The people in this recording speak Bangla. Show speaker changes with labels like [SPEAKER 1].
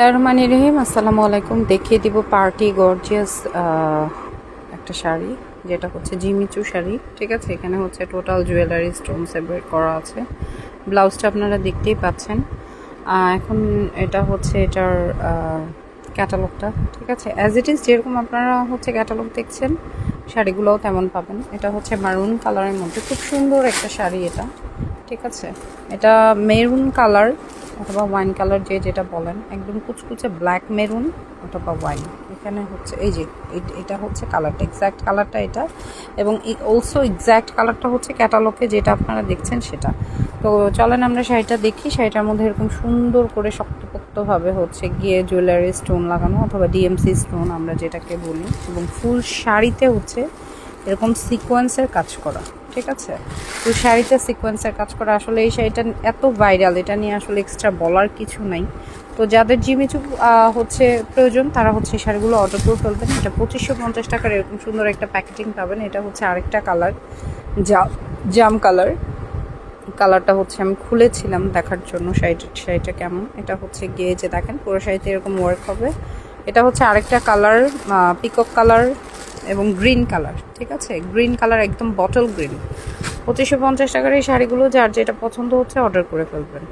[SPEAKER 1] রহমানির রহিম, আসসালামু আলাইকুম। দেখিয়ে দিব পার্টি গর্জিয়াস একটা শাড়ি, যেটা হচ্ছে জিমিচু শাড়ি। ঠিক আছে, এখানে হচ্ছে টোটাল জুয়েলারি স্টোন সেপারেট করা আছে। ব্লাউজটা আপনারা দেখতেই পাচ্ছেন। এখন এটা হচ্ছে এটার ক্যাটালগটা। ঠিক আছে, অ্যাজ ইট ইজ যেরকম আপনারা হচ্ছে ক্যাটালগ দেখছেন, শাড়িগুলোও তেমন পাবেন। এটা হচ্ছে মারুন কালারের মধ্যে খুব সুন্দর একটা শাড়ি এটা। ঠিক আছে, এটা মেরুন কালার অথবা ওয়াইন কালার, যে যেটা বলেন, একদম কুচকুচে ব্ল্যাক মেরুন অথবা ওয়াইন। এখানে হচ্ছে এই যে এটা হচ্ছে কালারটা, এক্স্যাক্ট কালারটা এটা, এবং অলসো এক্স্যাক্ট কালারটা হচ্ছে ক্যাটালগে যেটা আপনারা দেখছেন সেটা। তো চলেন আমরা শাড়িটা দেখি। শাড়িটার মধ্যে এরকম সুন্দর করে শক্তপোক্তভাবে হচ্ছে গিয়ে জুয়েলারি স্টোন লাগানো অথবা ডিএমসি স্টোন আমরা যেটাকে বলি, এবং ফুল শাড়িতে হচ্ছে এরকম সিকোয়েন্সের কাজ করা। ঠিক আছে, তো শাড়িতে সিকোয়েন্সের কাজ করা। আসলে এই শাড়িটা এত ভাইরাল, এটা নিয়ে আসলে এক্সট্রা বলার কিছু নাই। তো যাদের জিমিচু হচ্ছে প্রয়োজন, তারা হচ্ছে এই শাড়িগুলো অর্ডার করে ফেলবেন। এটা 2550 টাকার এরকম সুন্দর একটা প্যাকেটিং পাবেন। এটা হচ্ছে আরেকটা কালার, জাম কালার। কালারটা হচ্ছে আমি খুলেছিলাম দেখার জন্য শাড়িটা কেমন। এটা হচ্ছে গিয়ে যে দেখেন, পুরো শাড়িতে এরকম ওয়ার্ক হবে। এটা হচ্ছে আরেকটা কালার, পিকক কালার এবং গ্রিন কালার। ঠিক আছে, গ্রিন কালার, একদম বটল গ্রিন। 2550 টাকার এই শাড়িগুলো যার যেটা পছন্দ হচ্ছে অর্ডার করে ফেলবেন।